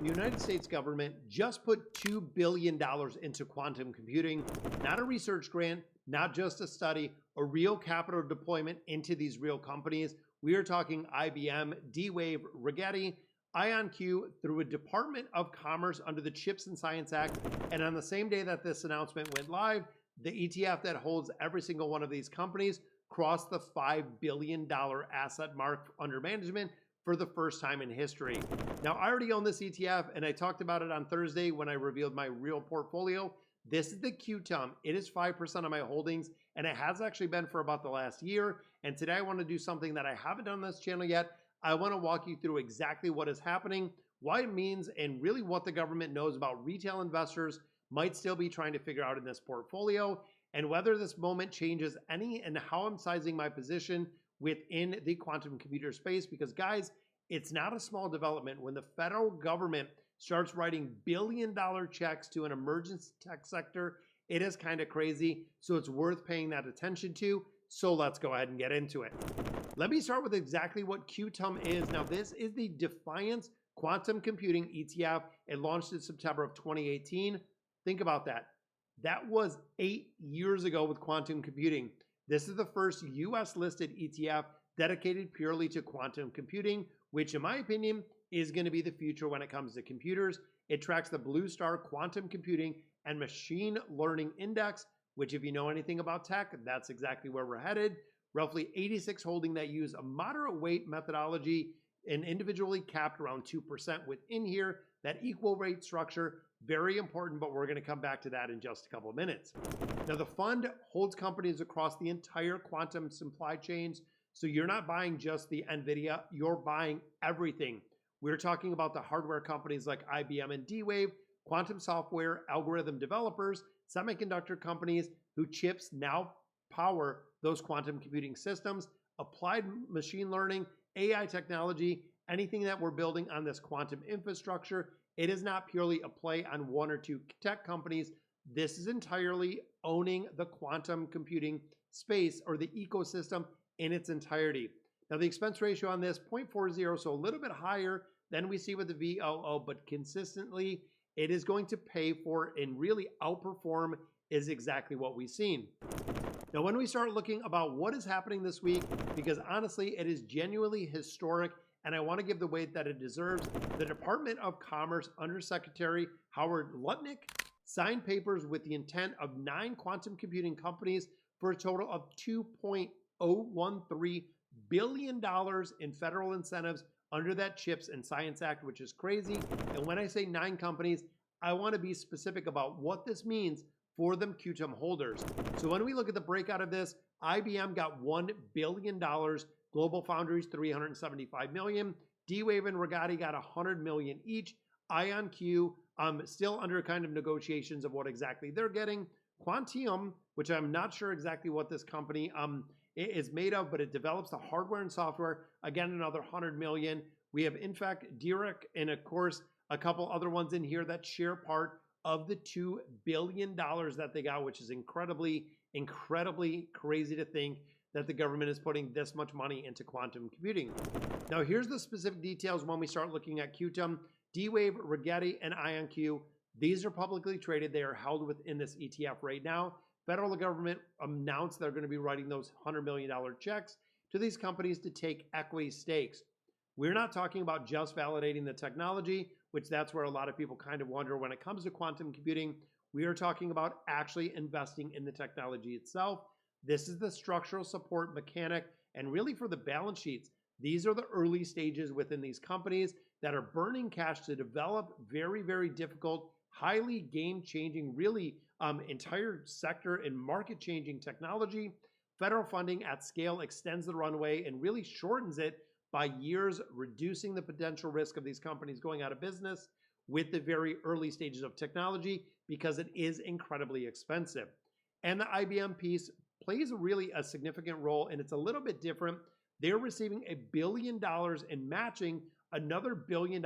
The United States government just put $2 billion into quantum computing, not a research grant, not just a study, a real capital deployment into these real companies. We are talking IBM, D-Wave, Rigetti, IonQ through a Department of Commerce under the CHIPS and Science Act. And on the same day that this announcement went live, the ETF that holds every single one of these companies crossed the $5 billion asset mark under management for the first time in history. Now, I already own this ETF, and I talked about it on Thursday when I revealed my real portfolio. This is the QTUM. It is 5% of my holdings, and it has actually been for about the last year. And today I want to do something that I haven't done on this channel yet. I want to walk you through exactly what is happening, why it means, and really what the government knows about retail investors might still be trying to figure out in this portfolio, and whether this moment changes any and how I'm sizing my position within the quantum computer space. Because guys, it's not a small development when the federal government starts writing billion-dollar checks to an emerging tech sector. It is kind of crazy, so it's worth paying that attention to. So let's go ahead and get into it. Let me start with exactly what QTUM is. Now, this is the Defiance Quantum Computing ETF. It launched in September of 2018. Think about that. That was 8 years ago with quantum computing. This is the first US-listed ETF dedicated purely to quantum computing, which in my opinion is going to be the future when it comes to computers. It tracks the Blue Star Quantum Computing and Machine Learning Index, which if you know anything about tech, that's exactly where we're headed. Roughly 86 holding that use a moderate weight methodology and individually capped around 2% within here. That equal rate structure, very important, but we're going to come back to that in just a couple of minutes. Now, the fund holds companies across the entire quantum supply chains. So you're not buying just the NVIDIA, you're buying everything. We're talking about the hardware companies like IBM and D-Wave, quantum software, algorithm developers, semiconductor companies who chips now power those quantum computing systems, applied machine learning, AI technology, anything that we're building on this quantum infrastructure. It is not purely a play on one or two tech companies. This is entirely owning the quantum computing space or the ecosystem in its entirety. Now, the expense ratio on this, 0.40, so a little bit higher than we see with the VOO, but consistently it is going to pay for and really outperform is exactly what we've seen. Now, when we start looking about what is happening this week, because honestly, it is genuinely historic, and I want to give the weight that it deserves, the Department of Commerce Undersecretary Howard Lutnick signed papers with the intent of 9 quantum computing companies for a total of $2.013 billion in federal incentives under that CHIPS and Science Act, which is crazy. And when I say 9 companies, I want to be specific about what this means for them QTUM holders. So when we look at the breakout of this, IBM got $1 billion, GlobalFoundries $375 million, D-Wave and Rigetti got $100 million each, IonQ still under kind of negotiations of what exactly they're getting, QTUM, which I'm not sure exactly what this company is made of, but it develops the hardware and software, again another $100 million. We have in fact Direct and of course a couple other ones in here that share part of the $2 billion that they got, which is incredibly crazy to think that the government is putting this much money into quantum computing. Now, here's the specific details when we start looking at QTUM, D-Wave, Rigetti, and IonQ. These are publicly traded. They are held within this ETF right now. Federal government announced they're going to be writing those $100 million checks to these companies to take equity stakes. We're not talking about just validating the technology, which that's where a lot of people kind of wonder when it comes to quantum computing. We are talking about actually investing in the technology itself. This is the structural support mechanic, and really for the balance sheets. These are the early stages within these companies that are burning cash to develop very difficult, highly game-changing, really entire sector and market-changing technology. Federal funding at scale extends the runway and really shortens it by years, reducing the potential risk of these companies going out of business with the very early stages of technology because it is incredibly expensive. And the IBM piece plays really a significant role, and it's a little bit different. They're receiving $1 billion and matching another $1 billion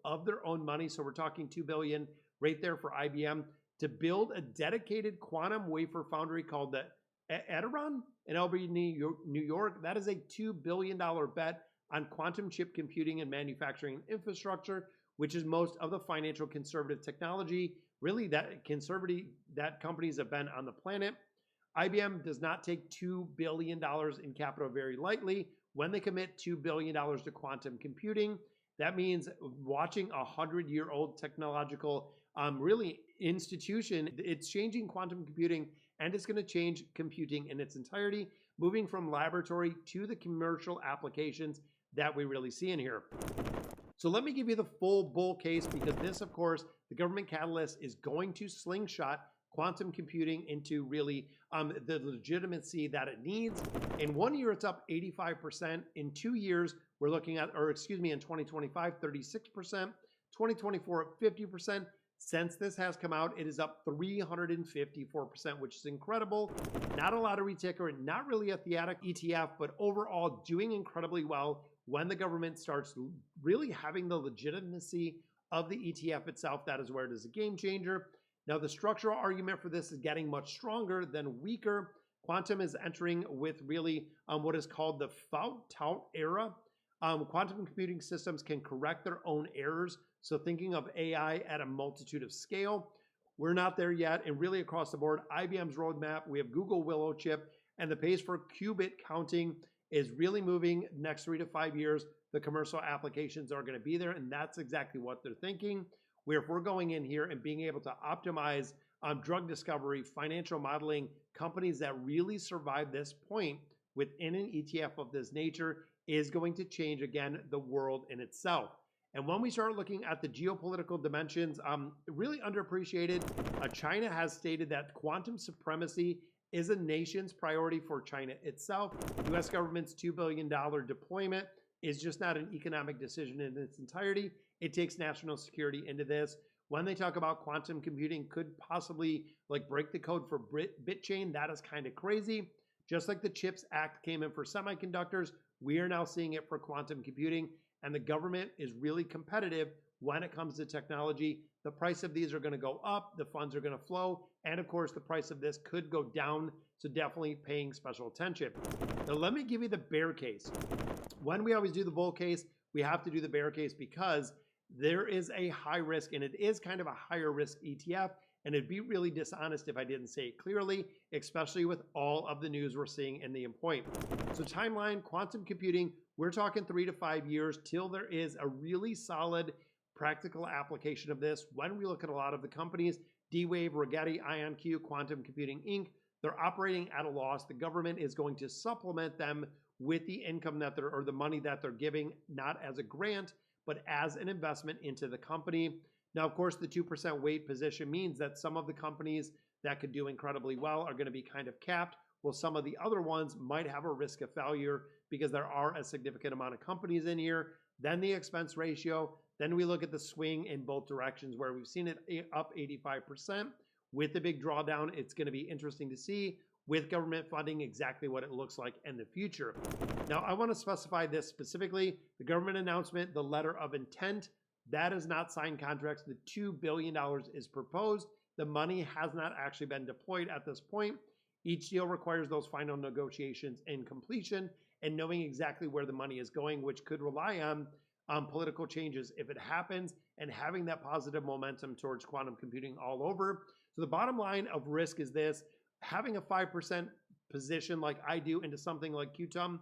of their own money. So we're talking $2 billion right there for IBM to build a dedicated quantum wafer foundry called the Damron in Albany, New York. That is a $2 billion bet on quantum chip computing and manufacturing infrastructure, which is most of the financial conservative technology, really that conservative that companies have been on the planet. IBM does not take $2 billion in capital very lightly. When they commit $2 billion to quantum computing, that means watching a 100-year-old technological really institution. It's changing quantum computing, and it's going to change computing in its entirety, moving from laboratory to the commercial applications that we really see in here. So let me give you the full bull case, because this, of course, the government catalyst is going to slingshot quantum computing into really the legitimacy that it needs. In 1 year, it's up 85%. In 2 years, we're looking at, or excuse me, in 2025, 36%, 2024 at 50%. Since this has come out, it is up 354%, which is incredible. Not a lottery ticker, not really a thematic ETF, but overall doing incredibly well when the government starts really having the legitimacy of the ETF itself. That is where it is a game changer. Now, the structural argument for this is getting much stronger than weaker. Quantum is entering with really what is called the fault-tout era. Quantum computing systems can correct their own errors. So thinking of AI at a multitude of scale, we're not there yet. And really across the board, IBM's roadmap, we have Google Willow chip, and the pace for qubit counting is really moving. Next 3 to 5 years, the commercial applications are going to be there, and that's exactly what they're thinking. Where if we're going in here and being able to optimize drug discovery, financial modeling, companies that really survive this point within an ETF of this nature is going to change, again, the world in itself. And when we start looking at the geopolitical dimensions, really underappreciated, China has stated that quantum supremacy is a nation's priority for China itself. US government's $2 billion deployment is just not an economic decision in its entirety. It takes national security into this. When they talk about quantum computing could possibly like break the code for BitChain, that is kind of crazy. Just like the CHIPS Act came in for semiconductors, we are now seeing it for quantum computing, and the government is really competitive when it comes to technology. The price of these are going to go up, the funds are going to flow, and of course the price of this could go down, so definitely paying special attention. Now let me give you the bear case. When we always do the bull case, we have to do the bear case because there is a high risk, and it is kind of a higher risk ETF, and it'd be really dishonest if I didn't say it clearly, especially with all of the news we're seeing in the endpoint. So timeline, quantum computing, we're talking 3 to 5 years till there is a really solid practical application of this. When we look at a lot of the companies, D-Wave, Rigetti, IonQ, Quantum Computing Inc., they're operating at a loss. The government is going to supplement them with the income that they're, or the money that they're giving, not as a grant, but as an investment into the company. Now, of course, the 2% weight position means that some of the companies that could do incredibly well are going to be kind of capped, while some of the other ones might have a risk of failure because there are a significant amount of companies in here. Then the expense ratio. Then we look at the swing in both directions where we've seen it up 85%. With the big drawdown, it's going to be interesting to see with government funding exactly what it looks like in the future. Now, I want to specify this specifically. The government announcement, the letter of intent, that is not signed contracts. The $2 billion is proposed. The money has not actually been deployed at this point. Each deal requires those final negotiations and completion and knowing exactly where the money is going, which could rely on political changes if it happens, and having that positive momentum towards quantum computing all over. So the bottom line of risk is this: having a 5% position like I do into something like QTUM,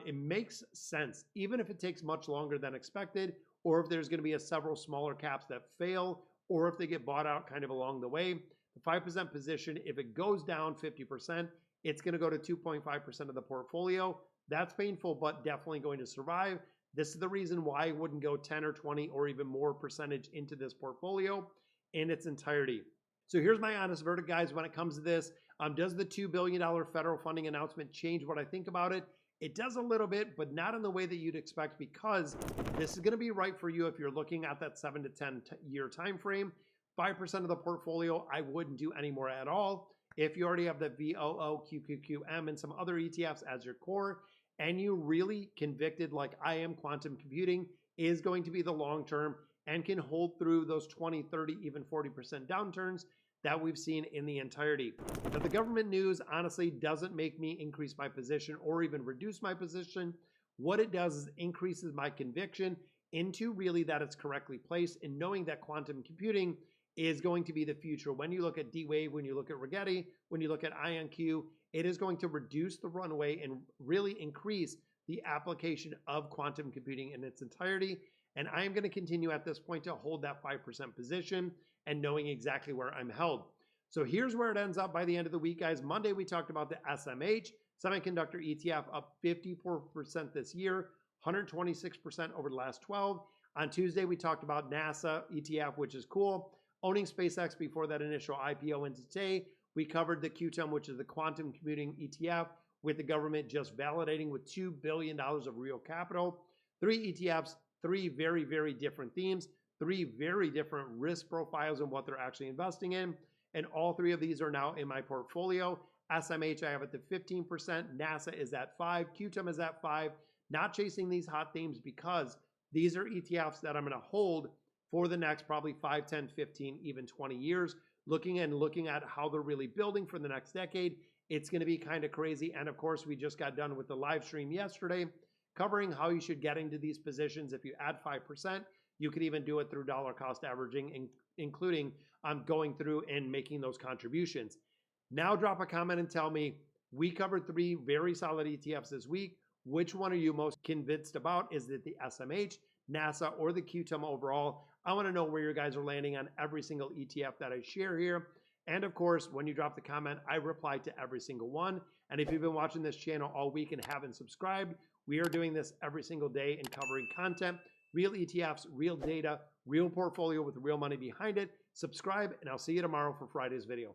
it makes sense, even if it takes much longer than expected, or if there's going to be several smaller caps that fail, or if they get bought out kind of along the way. The 5% position, if it goes down 50%, it's going to go to 2.5% of the portfolio. That's painful, but definitely going to survive. This is the reason why I wouldn't go 10 or 20 or even more percentage into this portfolio in its entirety. So here's my honest verdict, guys, when it comes to this. Does the $2 billion federal funding announcement change what I think about it? It does a little bit, but not in the way that you'd expect, because this is going to be right for you if you're looking at that 7 to 10 year time frame. 5% of the portfolio, I wouldn't do any more at all. If you already have the VOO, QQM, and some other ETFs as your core, and you really convicted like I am, quantum computing is going to be the long term and can hold through those 20, 30, even 40% downturns that we've seen in the entirety. Now, the government news honestly doesn't make me increase my position or even reduce my position. What it does is increases my conviction into really that it's correctly placed, and knowing that quantum computing is going to be the future. When you look at D-Wave, when you look at Rigetti, when you look at IonQ, it is going to reduce the runway and really increase the application of quantum computing in its entirety. And I am going to continue at this point to hold that 5% position and knowing exactly where I'm held. So here's where it ends up by the end of the week, guys. Monday, we talked about the SMH, Semiconductor ETF, up 54% this year, 126% over the last 12. On Tuesday, we talked about NASA ETF, which is cool. Owning SpaceX before that initial IPO, and today we covered the QTUM, which is the quantum computing ETF, with the government just validating with $2 billion of real capital. 3 ETFs, 3 very, very different themes, 3 very different risk profiles in what they're actually investing in. And all 3 of these are now in my portfolio. SMH, I have it to 15%. NASA is at 5%. QTUM is at 5%. Not chasing these hot themes because these are ETFs that I'm going to hold for the next probably 5, 10, 15, even 20 years, looking at how they're really building for the next decade. It's going to be kind of crazy. And of course, we just got done with the live stream yesterday, covering how you should get into these positions. If you add 5%, you could even do it through dollar cost averaging, including going through and making those contributions. Now drop a comment and tell me, we covered 3 very solid ETFs this week. Which one are you most convinced about? Is it the SMH, NASA, or the QTUM overall? I want to know where you guys are landing on every single ETF that I share here. And of course, when you drop the comment, I reply to every single one. And if you've been watching this channel all week and haven't subscribed, we are doing this every single day and covering content, real ETFs, real data, real portfolio with real money behind it. Subscribe, and I'll see you tomorrow for Friday's video.